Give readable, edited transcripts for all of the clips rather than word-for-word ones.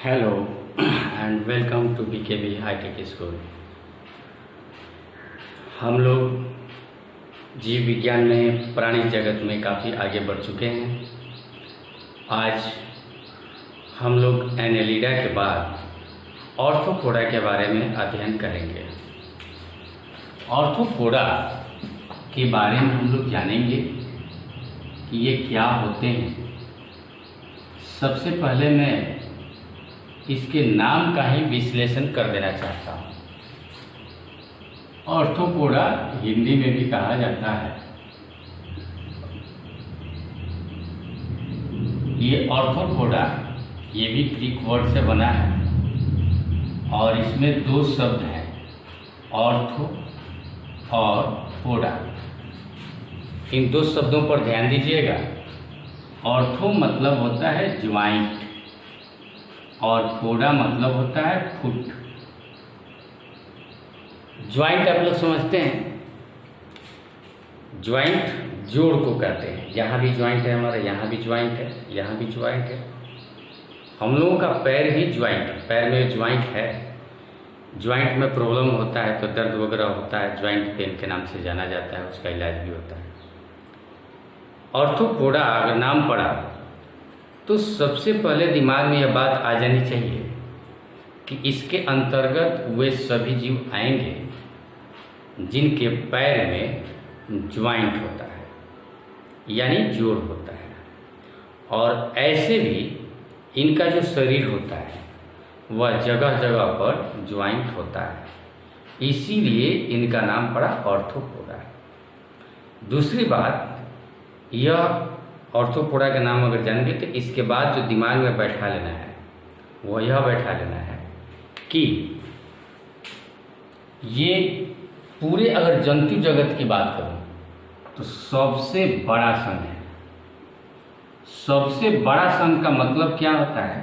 Hello and welcome to BKB hi-tech school. हम लोग जीव विज्ञान में प्राणी जगत में काफ़ी आगे बढ़ चुके हैं। आज हम लोग एनेलिडा के बाद ऑर्थोपोडा के बारे में अध्ययन करेंगे। ऑर्थोपोडा के बारे में हम लोग जानेंगे कि ये क्या होते हैं। सबसे पहले मैं इसके नाम का ही विश्लेषण कर देना चाहता हूँ। ऑर्थोपोडा हिंदी में भी कहा जाता है। ये ऑर्थोपोडा ये भी ग्रीक वर्ड से बना है और इसमें दो शब्द हैं, ऑर्थो और पोडा। इन दो शब्दों पर ध्यान दीजिएगा। ऑर्थो मतलब होता है ज्वाइंट और पोडा मतलब होता है फुट। ज्वाइंट आप लोग समझते हैं, ज्वाइंट जोड़ को कहते हैं। यहाँ भी ज्वाइंट है हमारा, यहाँ भी ज्वाइंट है, यहाँ भी ज्वाइंट है। हम लोगों का पैर भी ज्वाइंट है, पैर में ज्वाइंट है। ज्वाइंट में प्रॉब्लम होता है तो दर्द वगैरह होता है, ज्वाइंट पेन के नाम से जाना जाता है, उसका इलाज भी होता है। ऑर्थोपोडा अगर नाम पड़ा तो सबसे पहले दिमाग में यह बात आ जानी चाहिए कि इसके अंतर्गत वे सभी जीव आएंगे जिनके पैर में ज्वाइंट होता है, यानी जोड़ होता है। और ऐसे भी इनका जो शरीर होता है वह जगह जगह पर ज्वाइंट होता है, इसीलिए इनका नाम पड़ा ऑर्थोपोडा। दूसरी बात, यह ऑर्थोपोडा का नाम अगर जानेंगे तो इसके बाद जो दिमाग में बैठा लेना है वह यह बैठा लेना है कि ये पूरे अगर जंतु जगत की बात करूं तो सबसे बड़ा संघ है। सबसे बड़ा संघ का मतलब क्या होता है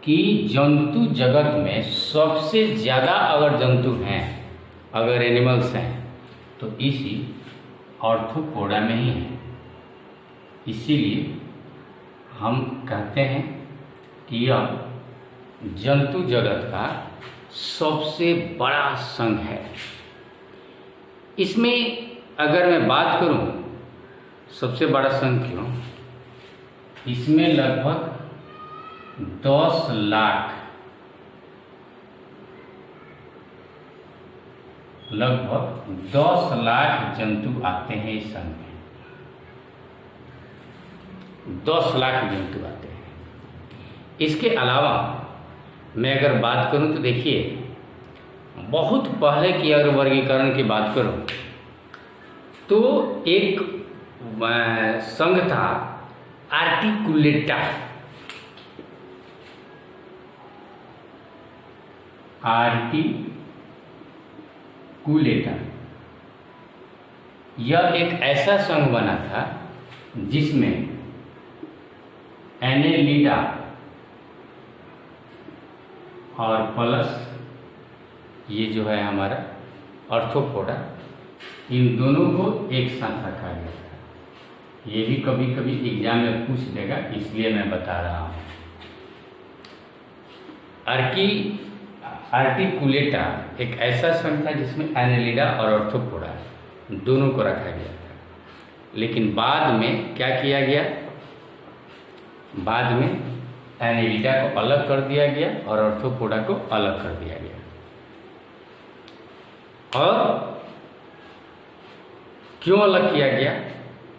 कि जंतु जगत में सबसे ज़्यादा अगर जंतु हैं, अगर एनिमल्स हैं, तो इसी ऑर्थोपोडा में ही है। इसीलिए हम कहते हैं कि यह जंतु जगत का सबसे बड़ा संघ है। इसमें अगर मैं बात करूं सबसे बड़ा संघ क्यों, इसमें लगभग 10 लाख जंतु आते हैं इस संघ में। 10 लाख जंतु आते हैं। इसके अलावा मैं अगर बात करूं तो देखिए, बहुत पहले की अगर वर्गीकरण की बात करूं तो एक संघ था आर्टिकुलेटा। यह एक ऐसा संघ बना था जिसमें एनेलिडा और प्लस ये जो है हमारा ऑर्थोपोडा, इन दोनों को एक साथ रखा गया था। ये भी कभी कभी एग्जाम में पूछ देगा, इसलिए मैं बता रहा हूँ। आर्टिकुलेटा एक ऐसा संघ था जिसमें एनेलिडा और ऑर्थोपोडा दोनों को रखा गया था। लेकिन बाद में क्या किया गया, बाद में एनेलिडा को अलग कर दिया गया और ऑर्थोपोडा को अलग कर दिया गया। और क्यों अलग किया गया?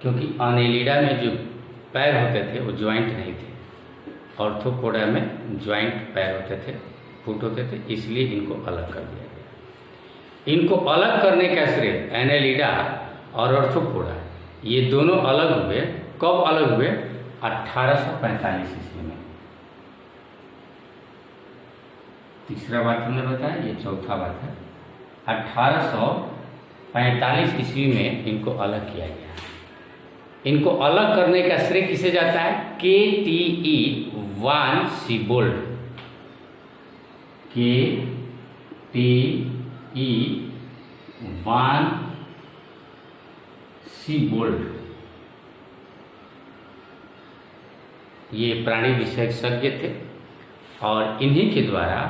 क्योंकि एनेलिडा में जो पैर होते थे वो ज्वाइंट नहीं थे, ऑर्थोपोडा में ज्वाइंट पैर होते थे, फुट होते थे, इसलिए इनको अलग कर दिया गया। इनको अलग करने का श्रेय एनेलिडा और ऑर्थोपोडा ये दोनों अलग हुए। कब अलग हुए? 1845 ईस्वी में। तीसरा बात हमने बताया, ये चौथा बात है। 1845 ईस्वी में इनको अलग किया गया। इनको अलग करने का श्रेय किसे जाता है? KTE वान सीबोल्ड। KTE वान सीबोल्ड ये प्राणी विशेषज्ञ थे और इन्हीं के द्वारा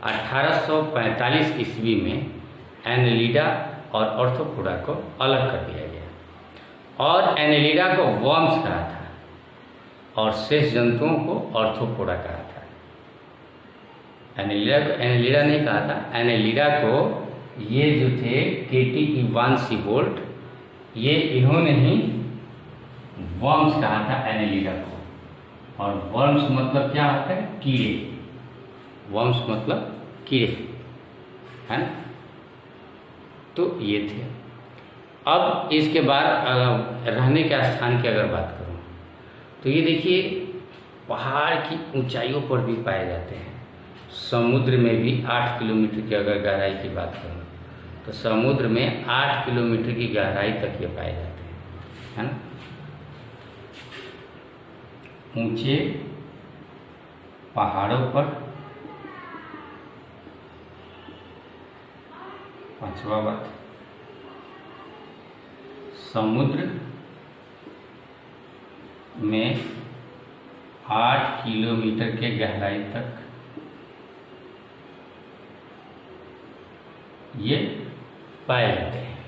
1845 ईस्वी में एनेलिडा और ऑर्थोपोडा को अलग कर दिया गया और एनेलिडा को वर्म्स कहा था और शेष जंतुओं को ऑर्थोपोडा कहा था। एनेलिडा को एनेलिडा नहीं कहा था। एनेलिडा को ये जो थे केटी इवान सीबोल्ट, ये इन्होंने ही वर्म्स कहा था एनेलिडा को। और वर्म्स मतलब क्या होता है? कीड़े। वर्म्स मतलब कीड़े, है ना। तो ये थे। अब इसके बाद रहने के स्थान की अगर बात करूँ तो ये देखिए पहाड़ की ऊंचाइयों पर भी पाए जाते हैं। समुद्र में भी 8 किलोमीटर की अगर गहराई की बात करूँ तो समुद्र में 8 किलोमीटर की गहराई तक ये पाए जाते हैं, है ना। ऊंचे पहाड़ों पर। पांचवा बात, समुद्र में 8 किलोमीटर के गहराई तक ये पाए जाते हैं।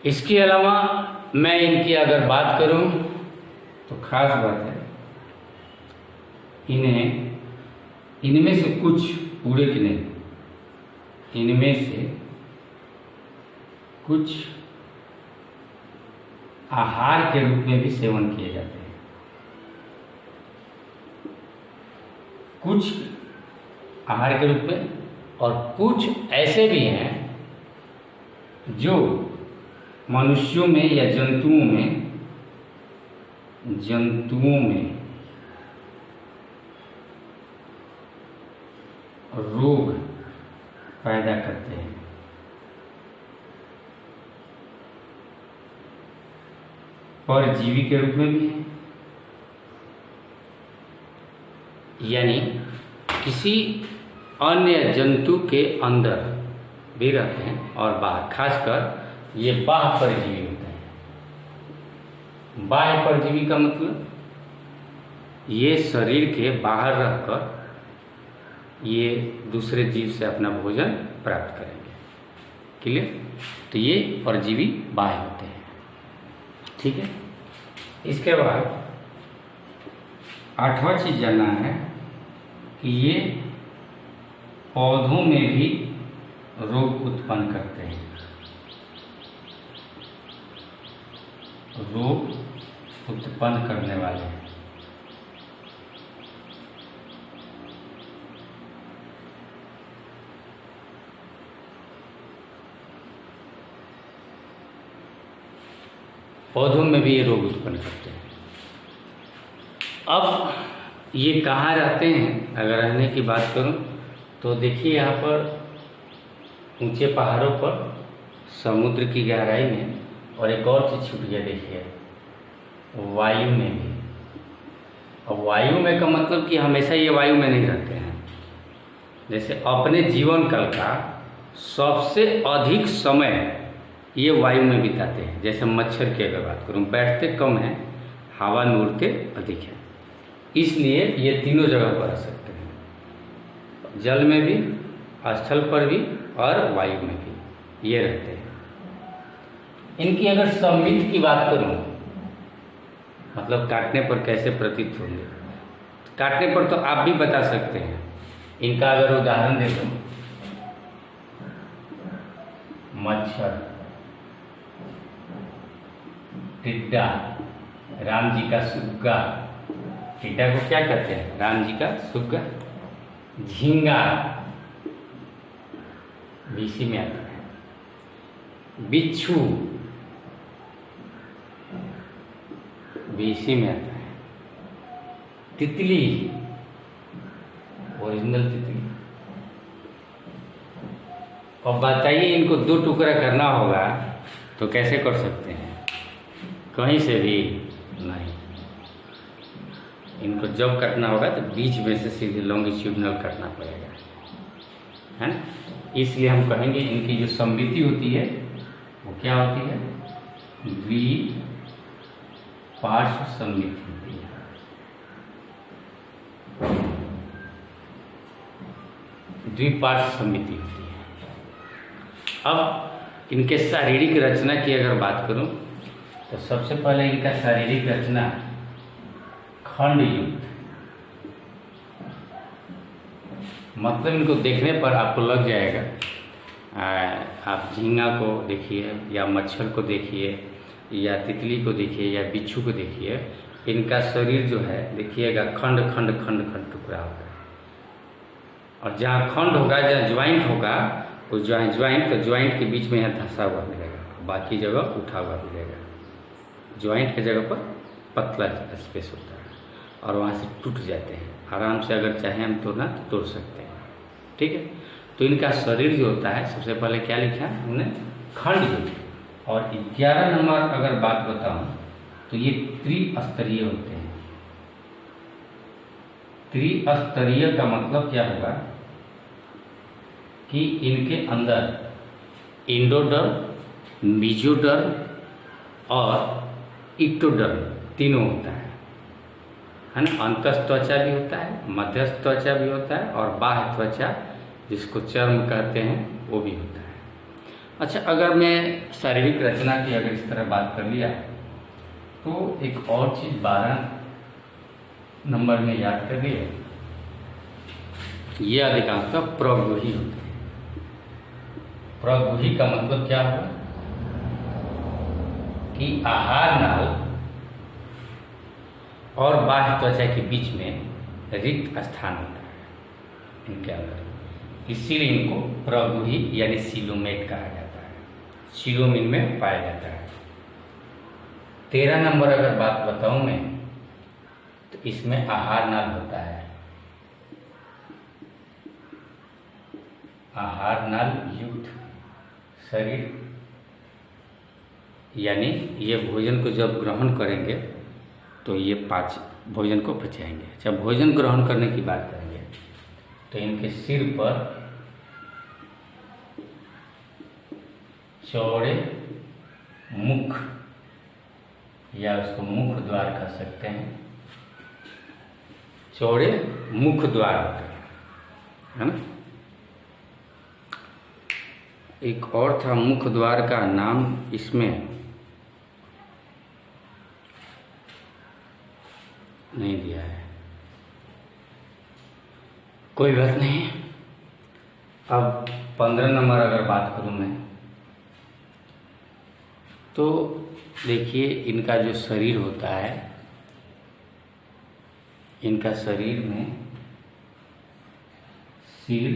इसके अलावा मैं इनकी अगर बात करूं तो खास बात है, इनमें से कुछ, पूरे की नहीं, इनमें से कुछ आहार के रूप में भी सेवन किए जाते हैं। कुछ आहार के रूप में और कुछ ऐसे भी हैं जो मनुष्यों में या जंतुओं में रोग पैदा करते हैं। परजीवी के रूप में भी है, यानी किसी अन्य जंतु के अंदर भी रहते हैं और बाहर, खासकर ये बाह्य परजीवी होते हैं। बाह्य परजीवी का मतलब ये शरीर के बाहर रहकर ये दूसरे जीव से अपना भोजन प्राप्त करेंगे। क्लियर? तो ये परजीवी बाह्य होते हैं। ठीक है। इसके बाद 8वां चीज जानना है कि ये पौधों में भी रोग उत्पन्न करते हैं। रोग उत्पन्न करने वाले हैं। पौधों में भी ये रोग उत्पन्न करते हैं। अब ये कहाँ रहते हैं? अगर रहने की बात करूं तो देखिए यहाँ पर ऊंचे पहाड़ों पर, समुद्र की गहराई में, और एक और चीज़ छूट गया, देखिए वायु में भी। अब वायु में का मतलब कि हमेशा ये वायु में नहीं रहते हैं। जैसे अपने जीवन काल का सबसे अधिक समय ये वायु में बिताते हैं। जैसे मच्छर की अगर बात करूं, बैठते कम हैं, हवा में उड़ते अधिक हैं, इसलिए ये तीनों जगह पर रह सकते हैं, जल में भी, स्थल पर भी और वायु में भी ये रहते हैं। इनकी अगर संमित की बात करूं, मतलब काटने पर कैसे प्रतीत होंगे, काटने पर तो आप भी बता सकते हैं। इनका अगर उदाहरण दे दूं, मच्छर, टिड्डा, राम जी का सुग्गा, टिड्डा को क्या कहते हैं? राम जी का सुग्गा। झींगा बीसी में आता है। बिच्छू बीसी में आता है। तितली, ओरिजिनल तितली। और बताइए, इनको 2 टुकड़ा करना होगा तो कैसे कर सकते हैं? कहीं से भी नहीं। इनको जब कटना होगा तो बीच में से सीधे लॉन्गिट्यूडनल कटना पड़ेगा, है ना। इसलिए हम कहेंगे इनकी जो सममिति होती है वो क्या होती है? द्विपार्श्व सममिति होती है। द्विपार्श्व समिति होती है। अब इनके शारीरिक रचना की अगर बात करूं तो सबसे पहले इनका शारीरिक रचना खंड युक्त, मतलब इनको देखने पर आपको लग जाएगा, आप झींगा को देखिए या मच्छर को देखिए या तितली को देखिए या बिच्छू को देखिए, इनका शरीर जो है देखिएगा खंड खंड खंड खंड टुकड़ा होगा, और जहाँ खंड होगा, जहाँ ज्वाइंट होगा, उस ज्वाइंट तो ज्वाइंट के बीच में यहाँ धंसा हुआ मिलेगा, बाकी जगह उठा हुआ मिलेगा। ज्वाइंट की जगह पर पतला स्पेस होता है और वहाँ से टूट जाते हैं, आराम से अगर चाहें हम तोड़ना तो तोड़ सकते हैं। ठीक है, तो इनका शरीर जो होता है सबसे पहले क्या लिखा है हमने, खंड युक्त। और 11 नंबर अगर बात बताऊं तो ये त्रिस्तरीय होते हैं। त्रिस्तरीय का मतलब क्या होगा कि इनके अंदर एंडोडर्म, मेसोडर्म और इक्टोडर्म तीनों होता है ना। अंतस्थ त्वचा भी होता है, मध्यस्थ त्वचा भी होता है और बाह्य त्वचा जिसको चर्म कहते हैं वो भी होता है। अच्छा, अगर मैं शारीरिक रचना की अगर इस तरह बात कर लिया तो एक और चीज़ 12 नंबर में याद कर लिए, ये अधिकांशतः प्रगुही होते हैं। प्रगुही का मतलब क्या हुआ कि आहार नाल और बाह्य त्वचा के बीच में रिक्त स्थान होता है इनके अंदर, इसीलिए इनको प्रगुही यानी सीलोमेट कहा जाता है, सीलोमिन में पाया जाता है। 13 नंबर अगर बात बताऊं मैं तो इसमें आहार नाल होता है, आहार नाल युक्त शरीर, यानी ये भोजन को जब ग्रहण करेंगे तो ये भोजन को पचाएंगे। जब भोजन ग्रहण करने की बात करेंगे तो इनके सिर पर चौड़े मुख या उसको मुख द्वार कह सकते हैं, चौड़े मुख द्वार होते हैं, है ना। एक और था मुख द्वार का नाम, इसमें नहीं दिया है, कोई बात नहीं। अब 15 नंबर अगर बात करूं मैं तो देखिए इनका जो शरीर होता है, इनका शरीर में सिर,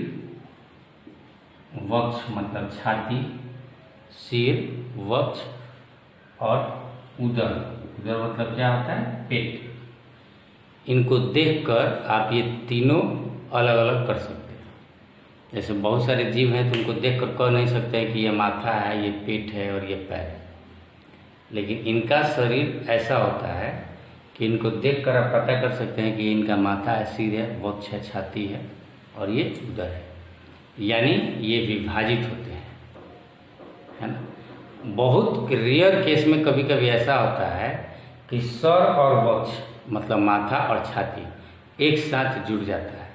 वक्ष मतलब छाती, सिर, वक्ष और उदर, उदर मतलब क्या होता है, पेट। इनको देखकर आप ये तीनों अलग अलग कर सकते हैं। जैसे बहुत सारे जीव हैं तो उनको देखकर कह नहीं सकते हैं कि ये माथा है, ये पेट है और ये पैर है, लेकिन इनका शरीर ऐसा होता है कि इनको देखकर आप पता कर सकते हैं कि इनका माथा है, सिर है, वक्ष है, छाती है और ये उदर है, यानी ये विभाजित होते हैं, है ना। बहुत रेयर केस में कभी कभी ऐसा होता है कि सर और वक्ष मतलब माथा और छाती एक साथ जुड़ जाता है,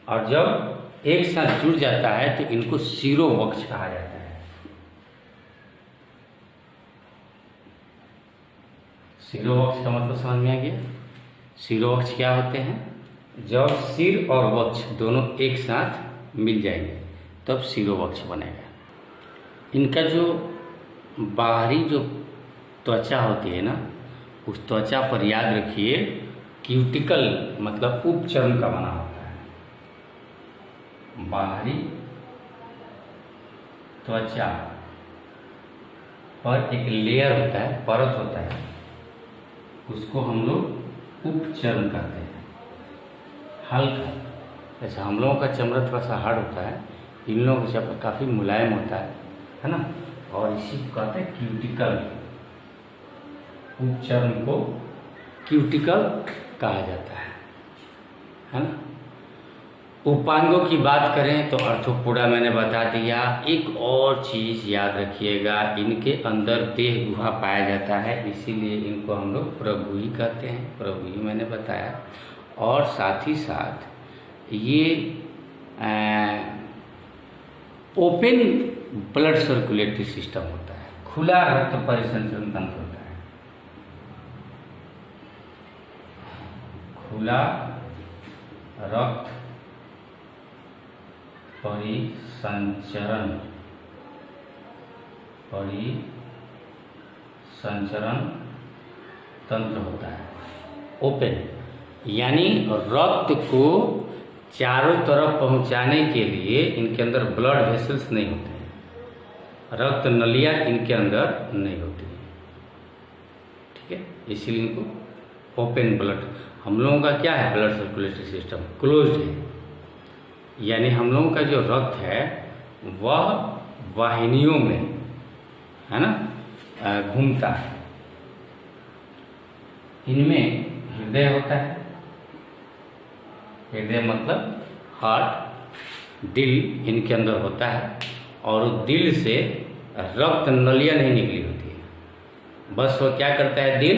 और जब एक साथ जुड़ जाता है तो इनको शिरोवक्ष कहा जाता है। शिरोवक्ष का मतलब समझ में आ गया। शिरोवक्ष क्या होते हैं, जब सिर और वक्ष दोनों एक साथ मिल जाएंगे तब शिरोवक्ष बनेगा। इनका जो बाहरी जो त्वचा होती है ना, उस त्वचा पर याद रखिए क्यूटिकल मतलब उपचर्म का बना होता है। बाहरी त्वचा पर एक लेयर होता है, परत होता है, उसको हम लोग उपचर्म कहते हैं। हल्का, जैसे हम लोगों का चमड़ा थोड़ा सा हार्ड होता है, इन लोगों का चमड़ा काफ़ी मुलायम होता है ना, और इसी को कहते हैं क्यूटिकल। उपचर्म को क्यूटिकल कहा जाता है ना। उपांगों की बात करें तो अर्थोपोडा मैंने बता दिया। एक और चीज़ याद रखिएगा, इनके अंदर देह गुहा पाया जाता है, इसीलिए इनको हम लोग प्रगुही कहते हैं। प्रगुही मैंने बताया, और साथ ही साथ ये ओपन ब्लड सर्कुलेटरी सिस्टम होता है, खुला रक्त परिसंचरण तंत्र होता है। खुला रक्त परिसंचरण तंत्र होता है ओपन, यानी रक्त को चारों तरफ पहुंचाने के लिए इनके अंदर ब्लड वेसल्स नहीं होते हैं, रक्त नलियाँ इनके अंदर नहीं होती हैं, ठीक है। इसीलिए इनको ओपन ब्लड, हम लोगों का क्या है, ब्लड सर्कुलेटरी सिस्टम क्लोज्ड है, यानी हम लोगों का जो रक्त है वह वाहिनियों में, है ना, घूमता है। इनमें हृदय होता है, हृदय मतलब हार्ट, दिल इनके अंदर होता है, और दिल से रक्त नलियाँ नहीं निकली होती है। बस वो क्या करता है, दिल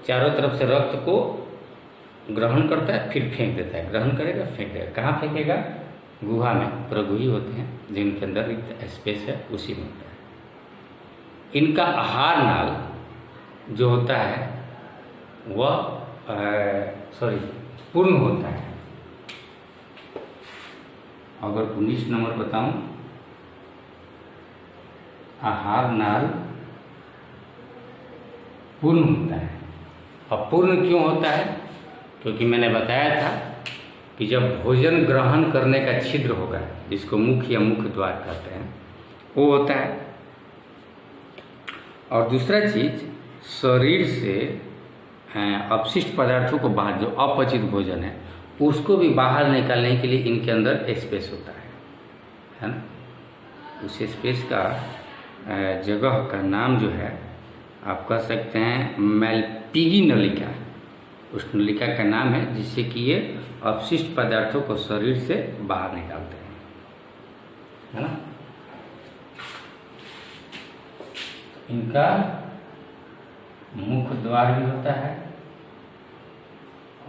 चारों तरफ से रक्त को ग्रहण करता है, फिर फेंक देता है, ग्रहण करेगा फेंक देगा। कहाँ फेंकेगा, गुहा में, प्रगुही होते हैं जिनके अंदर रिक्त स्पेस है, उसी में होता है। इनका आहार नाल जो होता है वह पूर्ण होता है। अगर 19 नंबर बताऊं, आहार नाल पूर्ण होता है। अब पूर्ण क्यों होता है, क्योंकि मैंने बताया था कि जब भोजन ग्रहण करने का छिद्र होगा, जिसको मुख या मुख द्वार कहते हैं, वो होता है। और दूसरा चीज, शरीर से अपशिष्ट पदार्थों को बाहर, जो अपचित भोजन है उसको भी बाहर निकालने के लिए इनके अंदर स्पेस होता है ना। उस स्पेस का जगह का नाम जो है आप कह सकते हैं मैल्पिगी नलिका, उस नलिका का नाम है जिससे कि ये अपशिष्ट पदार्थों को शरीर से बाहर निकालते हैं, है ना। इनका मुख द्वार भी होता है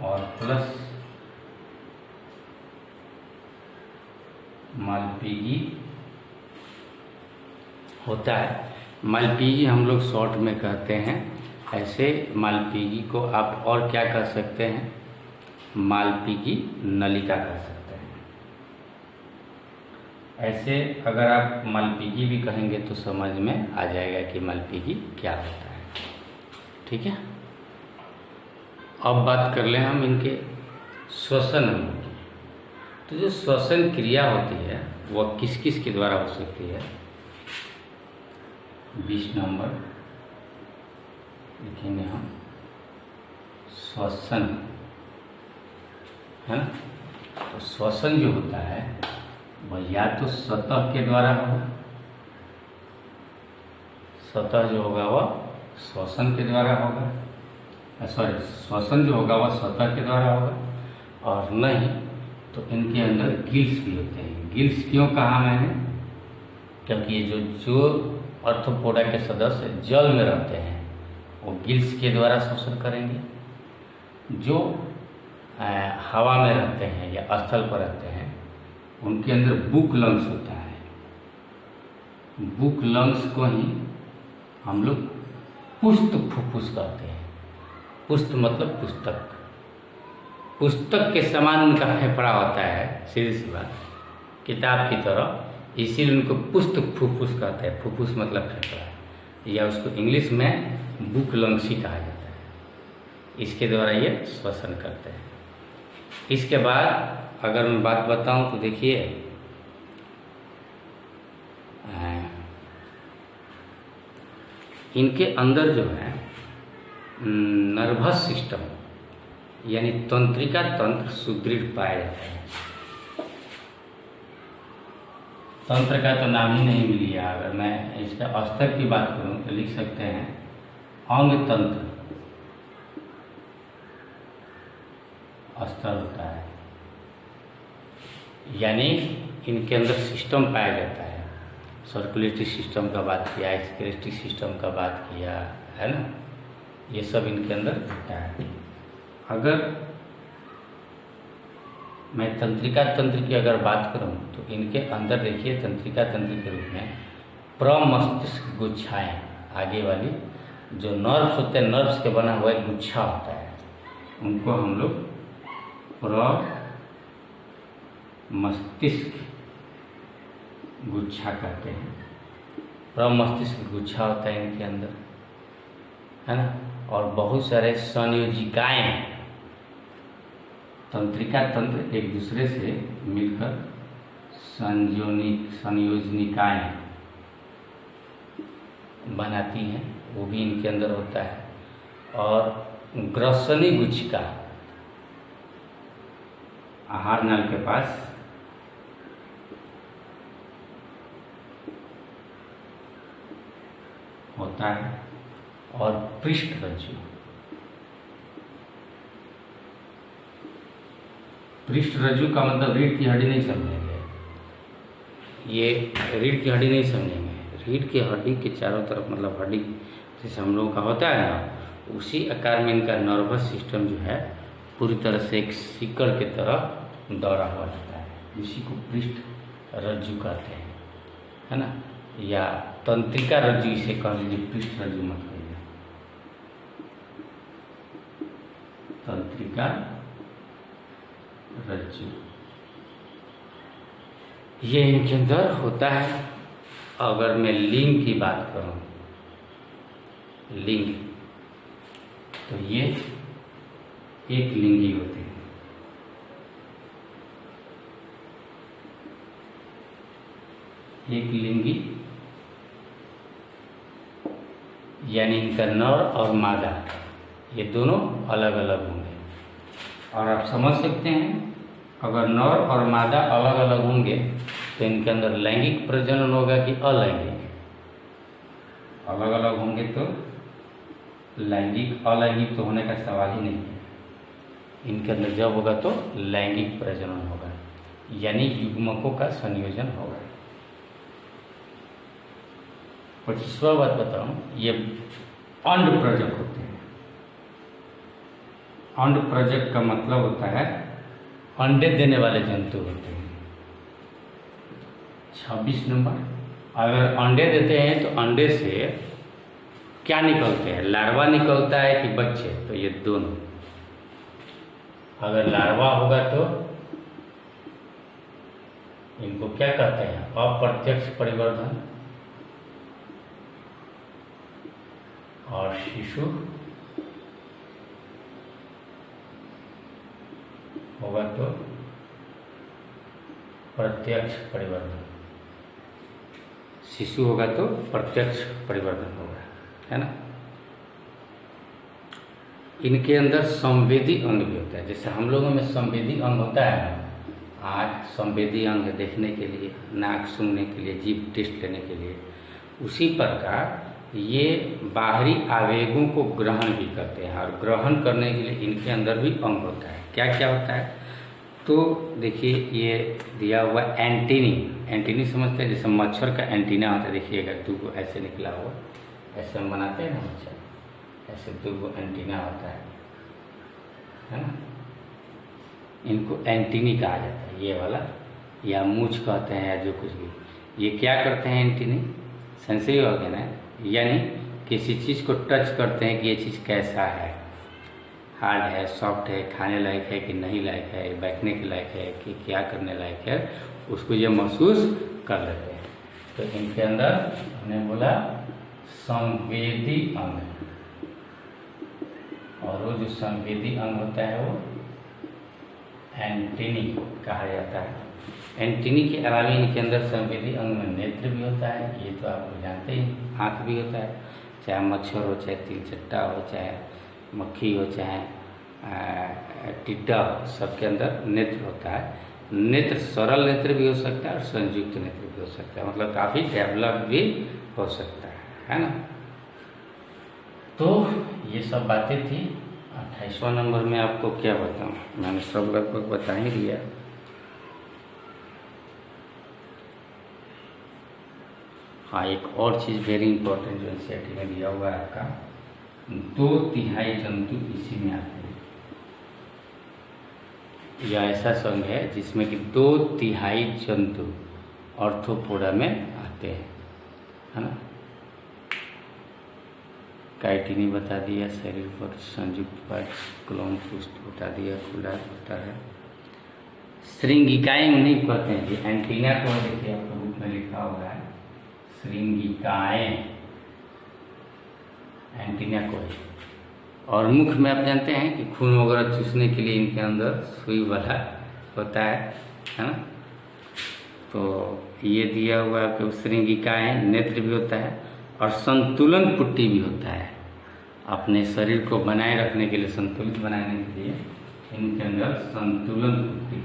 और प्लस मालपीगी होता है। मालपीगी हम लोग शॉर्ट में कहते हैं। ऐसे मालपीगी को आप और क्या कह सकते हैं, मालपीगी नलिका कह सकते हैं। ऐसे अगर आप मालपीगी भी कहेंगे तो समझ में आ जाएगा कि मालपीगी क्या होता है, ठीक है। अब बात कर लें हम इनके श्वसन अंगों की। तो जो श्वसन क्रिया होती है वह किस किस के द्वारा हो सकती है, 20 नंबर लिखेंगे हम, श्वसन, है ना। तो श्वसन जो होता है वह या तो सतह के द्वारा होगा, सतह जो होगा वह श्वसन के द्वारा होगा, श्वसन जो होगा वह सतह के द्वारा होगा, और नहीं तो इनके अंदर गिल्स भी होते हैं। गिल्स क्यों कहा मैंने, क्योंकि ये जो आर्थ्रोपोडा के सदस्य जल में रहते हैं वो गिल्स के द्वारा श्वसन करेंगे। जो हवा में रहते हैं या स्थल पर रहते हैं उनके अंदर बुक लंग्स होता है। बुक लंग्स को ही हम लोग पुष्ट फुफ्फुस कहते हैं। पुष्ट मतलब पुस्तक, पुस्तक के समान उनका फेफड़ा होता है, सीधी सी बात, किताब की तरह, इसीलिए उनको पुष्ट फुफ्फुस कहते हैं। फुफ्फुस मतलब फेफड़ा, या उसको इंग्लिश में बुक लंग्स ही कहा जाता है। इसके द्वारा ये श्वसन करते हैं। इसके बाद अगर मैं बात बताऊं तो देखिए, इनके अंदर जो है नर्वस सिस्टम यानी तंत्रिका तंत्र सुदृढ़ पाया जाता है। तंत्र का तो नाम ही नहीं लिया। अगर मैं इसका स्तर की बात करूं तो लिख सकते हैं अंग तंत्र स्तर होता है, यानी इनके अंदर सिस्टम पाया जाता है। सर्कुलेटरी सिस्टम का बात किया, एक्सक्रेटरी सिस्टम का बात किया, है ना, ये सब इनके अंदर होता है। अगर मैं तंत्रिका तंत्र की अगर बात करूं तो इनके अंदर देखिए तंत्रिका तंत्र के रूप में प्रमस्तिष्क गुच्छाएं, आगे वाली जो नर्व्स होते हैं, नर्व्स के बना हुआ एक गुच्छा होता है, उनको हम लोग प्रमस्तिष्क गुच्छा कहते हैं। प्रमस्तिष्क गुच्छा होता है इनके अंदर, है ना। और बहुत सारे संयोजिकाएं, तंत्रिका तंत्र एक दूसरे से मिलकर संयोजनिकाएं बनाती हैं, वो भी इनके अंदर होता है। और ग्रसनी गुच्छिका आहार नाल के पास होता है। और पृष्ठ रज्जु, पृष्ठ रज्जु का मतलब रीढ़ की हड्डी नहीं समझेंगे, ये रीढ़ की हड्डी नहीं समझेंगे। रीढ़ की हड्डी के चारों तरफ मतलब हड्डी जैसे हम लोगों का होता है ना, उसी आकार में इनका नर्वस सिस्टम जो है पूरी तरह से एक सिकड़ के तरह दौड़ा हुआ रहता है, इसी को पृष्ठ रज्जु कहते हैं, है ना। या तंत्रिका रज्जु इसे कह लीजिए, पृष्ठ रज्जु मत कहिए, तंत्रिका रज्जु ये इनके अंदर होता है। अगर मैं लिंग की बात करूं, लिंग, तो ये एक लिंगी होते हैं। एक लिंगी यानी इनका नर और मादा ये दोनों अलग अलग होंगे। और आप समझ सकते हैं अगर नर और मादा अलग अलग होंगे तो इनके अंदर लैंगिक प्रजनन होगा कि अलैंगिक? अलग अलग होंगे तो लैंगिक, अलैंगिक तो होने का सवाल ही नहीं है। इनके अंदर जब होगा तो लैंगिक प्रजनन होगा, यानी युग्मकों का संयोजन होगा। 25वां बात बताऊं, ये अंड प्रजक होते हैं। अंड प्रजक का मतलब होता है अंडे देने वाले जंतु होते हैं। 26 नंबर, अगर अंडे देते हैं तो अंडे से क्या निकलते हैं? लार्वा निकलता है कि बच्चे? तो ये दोनों। अगर लार्वा होगा तो इनको क्या कहते हैं? अप्रत्यक्ष परिवर्धन। और शिशु होगा तो प्रत्यक्ष परिवर्धन। शिशु होगा तो प्रत्यक्ष परिवर्धन होगा, है ना। इनके अंदर संवेदी अंग भी होता है। जैसे हम लोगों में संवेदी अंग होता है ना, आँख संवेदी अंग देखने के लिए, नाक सूंघने के लिए, जीभ टेस्ट लेने के लिए, उसी प्रकार ये बाहरी आवेगों को ग्रहण भी करते हैं। और ग्रहण करने के लिए इनके अंदर भी अंग होता है। क्या क्या होता है? तो देखिए ये दिया हुआ एंटीनी। एंटीनी समझते हैं? जैसे मच्छर का एंटीना होता है, देखिएगा दूगो ऐसे निकला हुआ, ऐसे हम बनाते हैं ना मच्छर, ऐसे दूगो एंटीना होता है ना। इनको एंटीनी कहा जाता है, ये वाला, या मूंछ कहते हैं, या जो कुछ भी। ये क्या करते हैं एंटीनी? सेंसरी ऑर्गन है, यानी किसी चीज़ को टच करते हैं कि ये चीज़ कैसा है, हार्ड है, सॉफ्ट है, खाने लायक है कि नहीं लायक है, बैठने के लायक है कि क्या करने लायक है, उसको ये महसूस कर लेते हैं। तो इनके अंदर हमने बोला संवेदी अंग, और वो जो संवेदी अंग होता है वो एंटीनी कहा जाता है। एंटीनी के अलावा इनके अंदर संवेदी अंग में नेत्र भी होता है, ये तो आप लोग जानते ही। आँख भी होता है, चाहे मच्छर हो, चाहे तिलचट्टा हो, चाहे मक्खी हो, चाहे टिड्डा हो, सबके अंदर नेत्र होता है। नेत्र सरल नेत्र भी हो सकता है और संयुक्त नेत्र भी हो सकता है, मतलब काफ़ी डेवलप भी हो सकता है ना। तो ये सब बातें थी। 28वां नंबर में आपको क्या बताऊँ, मैंने सब लगभग बता ही दिया। हाँ, एक और चीज़ वेरी इंपॉर्टेंट जो एनसीईआरटी में दिया हुआ है आपका, 2/3 जंतु इसी में आते हैं। यह ऐसा संघ है जिसमें कि 2/3 जंतु ऑर्थोपोडा में आते हैं, है ना। काइटिनी बता दिया, शरीर पर संयुक्त पार्ट्स, क्लोन पुष्ट बता दिया, खुला होता है। श्रृंगिकाएं उन्हीं को कहते हैं। जी एंटीना को देखिए आपको बुक में लिखा हुआ है, श्रृंगिकाएं एंटीना को है। और मुख में आप जानते हैं कि खून वगैरह चूसने के लिए इनके अंदर सुई वाला होता है ना। तो ये दिया हुआ है कि श्रृंगिकाएं, नेत्र भी होता है और संतुलन पुट्टी भी होता है। अपने शरीर को बनाए रखने के लिए, संतुलित बनाने के लिए इनके अंदर संतुलन पुट्टी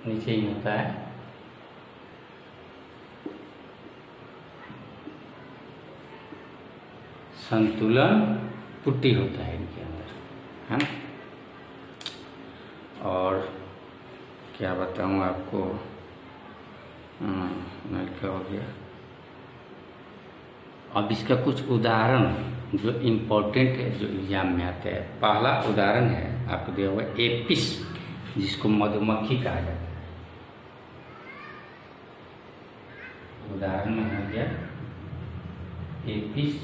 नीचे ही होता है। संतुलन पुट्टी होता है इनके अंदर, है ना। और क्या बताऊँ आपको, क्या हो गया। अब इसका कुछ उदाहरण जो इम्पोर्टेंट है, जो एग्जाम में आते हैं। पहला उदाहरण है आपको दिया हुआ एपिस, जिसको मधुमक्खी कहा जाता है। उदाहरण में हो गया एपिस,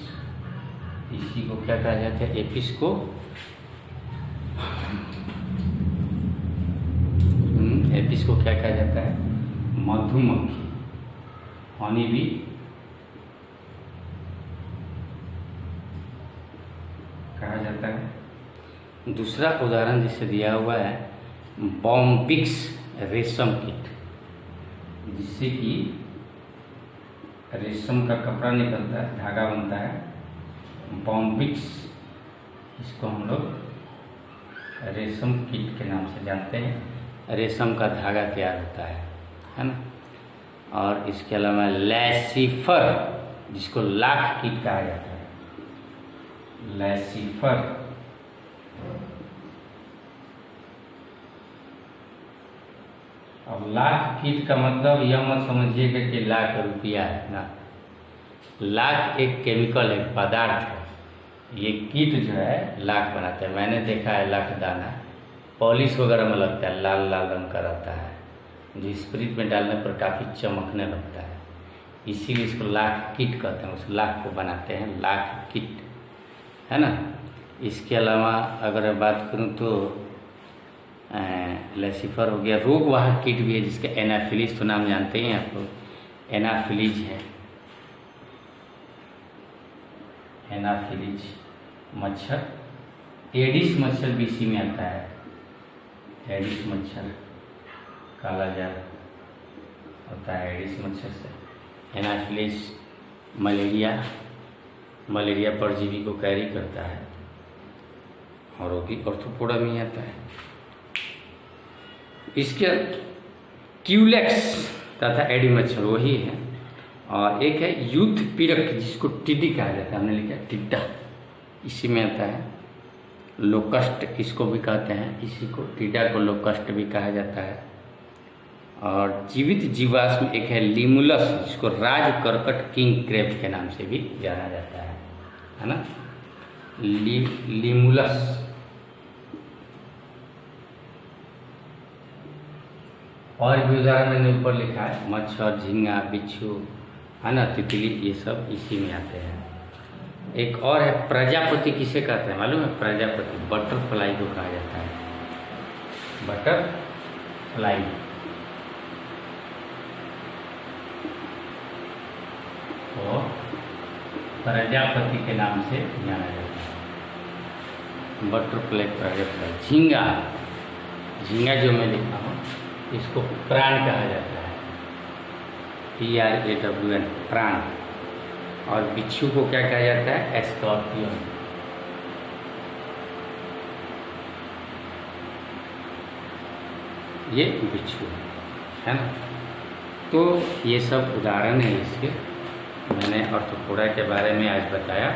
इसी को क्या कहा जाता है, एपिस को एपिस को क्या कहा जाता है, मधुमक्खी, हनी बी। कहा जाता है। दूसरा उदाहरण जिसे दिया हुआ है बॉम्बिक्स रेशम कीट, जिससे कि रेशम का कपड़ा निकलता है, धागा बनता है। बॉम्बिक्स, इसको हम लोग रेशम कीट के नाम से जानते हैं। रेशम का धागा तैयार होता है ना। और इसके अलावा लैसिफर, जिसको लाख कीट कहा जाता है, लैसिफर। अब लाख कीट का मतलब यह मत समझिएगा कि लाख रुपया है ना। लाख एक केमिकल है, पदार्थ है। ये कीट जो है लाख बनाते हैं। मैंने देखा है लाख दाना पॉलिश वगैरह में लगता है, लाल लाल रंग का रहता है, जो स्प्रिट में डालने पर काफ़ी चमकने लगता है। इसीलिए इसको लाख कीट कहते हैं। उस लाख को बनाते हैं लाख कीट, है ना। इसके अलावा अगर बात करूं तो लैसिफर हो गया। रोगवाहक कीट भी है, जिसके एनाफिलिस तो नाम जानते हैं आप लोग, एनाफिलिज है। एनाफिलिज मच्छर, एडिस मच्छर भी इसी में आता है। एडिस मच्छर, काला जार होता है एडिस मच्छर से। एनाफिलिस मलेरिया परजीवी को कैरी करता है और वो भी ऑर्थोपोडा में ही आता है। इसके क्यूलेक्स तथा एडी मच्छर वही है। और एक है यूथ पीड़क, जिसको टिड्डी कहा जाता है, हमने लिखा टिड्डा, इसी में आता है। लोकस्ट इसको भी कहते हैं, इसी को टिड्डा को लोकस्ट भी कहा जाता है। और जीवित जीवाश्म एक है लिमुलस, जिसको राज करकट किंग क्रेब के नाम से भी जाना जाता है ना। लिमुलस। और भी उदाहरण मैंने ऊपर लिखा है, मच्छर, झींगा, बिच्छू, है ना, तितली, ये सब इसी में आते हैं। एक और है प्रजापति, किसे कहते हैं मालूम है? प्रजापति, बटरफ्लाई को कहा जाता है, बटरफ्लाई। तो प्रजापति के नाम से जाना जाता है, बटरफ्लाई, प्रजापति। झींगा, झींगा जो मैं लिखा हूँ, इसको प्राण कहा जाता है, PRAWN, प्राण। और बिच्छू को क्या कहा जाता है? स्कॉर्पियन। ये बिच्छू है ना। तो ये सब उदाहरण है इसके। मैंने ऑर्थोपोडा के बारे में आज बताया।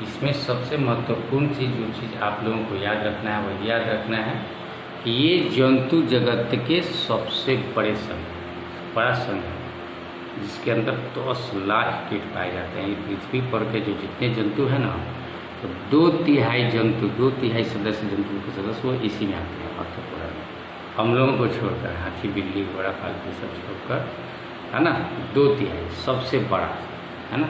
इसमें सबसे महत्वपूर्ण चीज़, जो चीज़ आप लोगों को याद रखना है, वो याद रखना है कि ये जंतु जगत के सबसे बड़ा संघ है, जिसके अंदर 10 लाख कीट पाए जाते हैं। पृथ्वी पर के जो जितने जंतु हैं ना, तो 2/3 जंतु, 2/3 सदस्य जंतु के सदस्य वो इसी में आते हैं ऑर्थोपोडा में, हम लोगों को छोड़कर, हाथी बिल्ली घोड़ा पालतू सब छोड़कर, है ना, 2/3 सबसे बड़ा, है ना।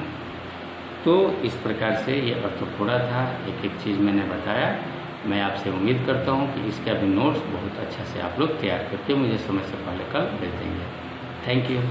तो इस प्रकार से ये ऑर्थोपोडा था, एक एक चीज़ मैंने बताया। मैं आपसे उम्मीद करता हूँ कि इसका भी नोट्स बहुत अच्छा से आप लोग तैयार करके मुझे समय से पहले कल भेज देंगे। Thank you.